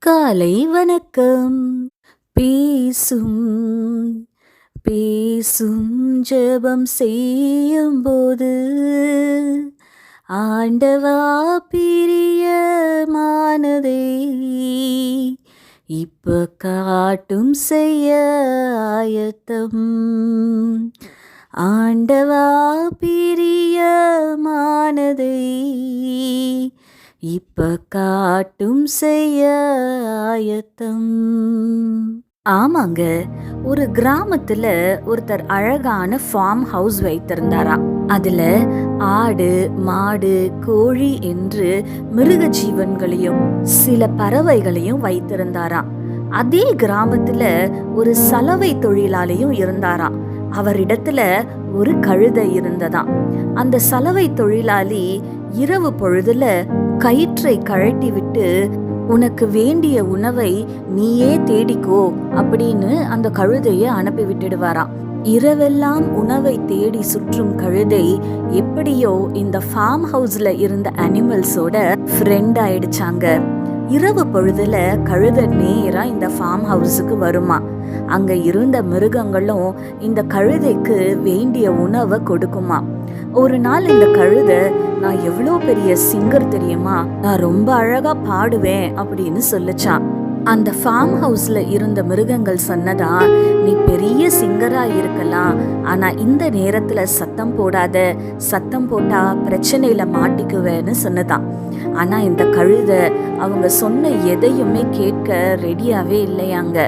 காலை வணக்கம். பேசும் பேசும் ஜெபம் செய்யும்போது ஆண்டவா பிரியமானதே இப்ப காட்டும் செய்ய ஆயத்தம். ஆண்டவா பிரியமானதே இப்ப காட்டும் செய்ய ஆயத்தம். ஆமாங்க, ஒரு கிராமத்துல ஒருத்தர் அழகான ஃபார்ம் ஹவுஸ் வைத்திருந்தாராம். அதுல ஆடு, மாடு, கோழி என்று மிருக ஜீவன்களையும் சில பறவைகளையும் வைத்திருந்தாராம். அதே கிராமத்துல ஒரு சலவை தொழிலாளியும் இருந்தாராம். அவரிடத்துல ஒரு கழுதை இருந்ததாம். அந்த சலவை தொழிலாளி இரவு பொழுதுல கயிற்றை கழட்டி விட்டு, உனக்கு வேண்டிய உணவை நீயே தேடிக்கோ அப்படின்னு அந்த கழுதைய அனுப்பி விட்டுடுவாராம். இரவெல்லாம் உணவை தேடி சுற்றும் கழுதை எப்படியோ இந்த ஃபார்ம் ஹவுஸ்ல இருந்த அனிமல்ஸோட ஃப்ரெண்ட் ஆயிடுச்சாங்க. இரவு பொழுதுல கழுதை நேரா இந்த ஃபார்ம் ஹவுஸுக்கு வருமா. அங்க இருந்த மிருகங்களும் இந்த கழுதைக்கு வேண்டிய உணவை கொடுக்குமா. ஒரு நாள் இந்த கழுதை, நான் எவ்வளோ பெரிய சிங்கர் தெரியுமா, நான் ரொம்ப அழகா பாடுவேன் அப்படின்னு சொல்லுச்சான். அந்த ஃபார்ம் ஹவுஸ்ல இருந்த மிருகங்கள் சொன்னதா, நீ பெரிய சிங்கரா இருக்கலாம், ஆனா இந்த நேரத்துல சத்தம் போடாத, சத்தம் போட்டா பிரச்சனையில மாட்டிக்குவேன்னு சொன்னதான். ஆனா இந்த கழுதை அவங்க சொன்ன எதையுமே கேட்க ரெடியாவே இல்லையாங்க.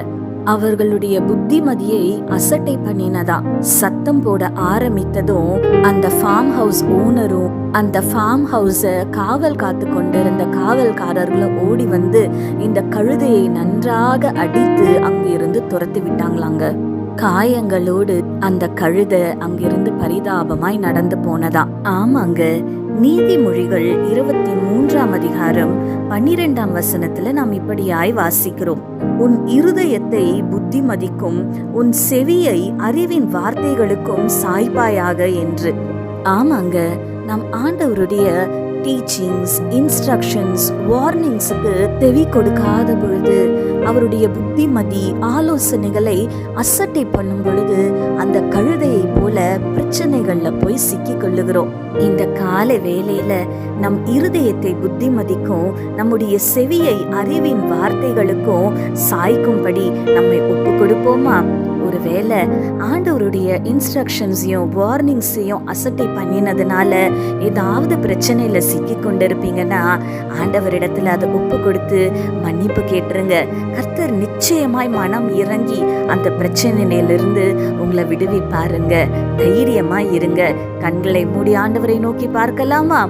அவர்களுடைய புத்திமதியை அசட்டை பண்ணினதா. சத்தம் போட ஆரம்பித்ததும் அந்த ஃபார்ம் ஹவுஸ் ஓனரும் அந்த ஃபார்ம் ஹவுஸ காவல் காத்து கொண்டிருந்த காவல்காரர்களும் ஓடி வந்து இந்த கழுதையை நன்றாக அடித்து அங்கிருந்து துரத்தி விட்டாங்களாங்க. காயங்களோடு அந்த கழுதை அங்கிருந்து பரிதாபமாய் நடந்து போனதா. ஆமாங்க, நீதிமொழிகள் 23ஆம் அதிகாரம் 12ஆம் வசனத்துல நாம் இப்படியாய் வாசிக்கிறோம். உன் இருதயத்தை புத்திமதிக்கும், உன் செவியை அறிவின் வார்த்தைகளுக்கும் சாய்பாயாக என்று. ஆமாங்க, நம் ஆண்டவருடைய டீச்சிங்ஸ், இன்ஸ்ட்ரக்ஷன்ஸ், வார்னிங்ஸுக்கு செவி கொடுக்காத பொழுது, அவருடைய புத்திமதி ஆலோசனைகளை அசட்டை பண்ணும் பொழுது அந்த கழுதையை போல பிரச்சனைகள்ல போய் சிக்கி கொள்ளுகிறோம். இந்த காலை வேளையில நம் இருதயத்தை புத்திமதிக்கும், நம்முடைய செவியை அறிவின் வார்த்தைகளுக்கும் சாய்க்கும்படி நம்மை ஒப்பு கொடுப்போமா? ஒருவேளை ஆண்டவருடைய இன்ஸ்ட்ரக்ஷன்ஸையும் வார்னிங்ஸையும் அசட்டை பண்ணினதுனால ஏதாவது பிரச்சனையில சிக்கி கொண்டிருப்பீங்கன்னா, ஆண்டவரிடத்துல அதை ஒப்பு கொடுத்து மன்னிப்பு கேட்டுருங்க. கர்த்தர் நிச்சயமாய் மனம் இறங்கி அந்த பிரச்சனையிலிருந்து உங்களை விடுவிப்பாருங்க. தைரியமாய் இருங்க. கண்களை மூடி ஆண்டவரை நோக்கி பார்க்கலாமா?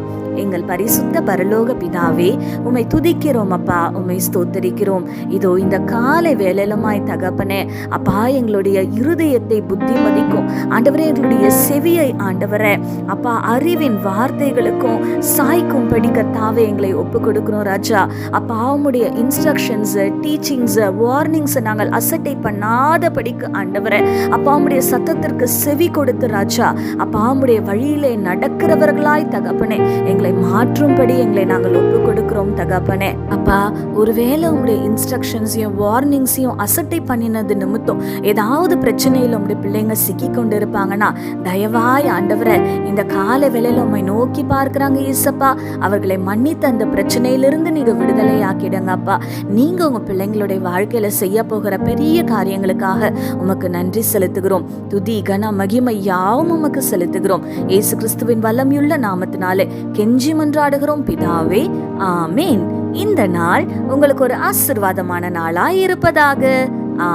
எங்கள் பரிசுத்த பரலோக பிதாவே, உம்மை துதிக்கிறோம் அப்பா, உம்மை ஸ்தோத்தரிக்கிறோம். இதோ இந்த காலை வேளையிலுமாய் தகப்பனே அப்பா, எங்களுடைய இருதயத்தை புத்திமதிக்கும் ஆண்டவரே, எங்களுடைய செவியை ஆண்டவரே அப்பா அறிவின் வார்த்தைகளுக்கும் சாய்க்கும்படி கர்த்தாவே எங்களை ஒப்பு கொடுக்கிறோம் ராஜா. அப்பா, உம்முடைய இன்ஸ்ட்ரக்ஷன்ஸ், டீச்சிங்ஸ், வார்னிங்ஸ் நாங்கள் அசட்டை பண்ணாத படிக்கு ஆண்டவரே அப்பா, உம்முடைய சத்தத்திற்கு செவி கொடுத்து ராஜா அப்பா, உம்முடைய வழியிலே நடக்கிறவர்களாய் தகப்பனே எங்களை மாற்றும்படி எங்களை நாங்கள் ஒப்பு கொடுக்கிறோம் தகப்பனே. அப்பா, ஒருவேளை உங்களுடைய இன்ஸ்ட்ரக்ஷன்ஸையும் வார்னிங்ஸையும் அசட்டை பண்ணினது நிமித்தம் ஏதாவது பிரச்சனையில உங்களுடைய பிள்ளைங்க சிக்கி கொண்டு இருப்பாங்கன்னா, தயவாய் ஆண்டவரை இந்த கால வேளையில உம்மை நோக்கி பார்க்கிறாங்க இயேசப்பா, அவர்களை மன்னித்து அந்த பிரச்சனையிலிருந்து நீங்க விடுதலை ஆக்கிடுங்க அப்பா. நீங்க உங்க பிள்ளைங்களுடைய வாழ்க்கையில செய்ய போகிற பெரிய காரியங்களுக்காக உமக்கு நன்றி செலுத்துகிறோம். துதி கன மகிமை யாவும் உமக்கு செலுத்துகிறோம். இயேசு கிறிஸ்துவின் வல்லமையுள்ள நாமத்தினாலே கெஞ்சி மன்றாடுகிறோம் பிதாவே, ஆமேன். இந்த நாள் உங்களுக்கு ஒரு ஆசீர்வாதமான நாளாய் இருப்பதாக.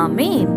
ஆமேன்.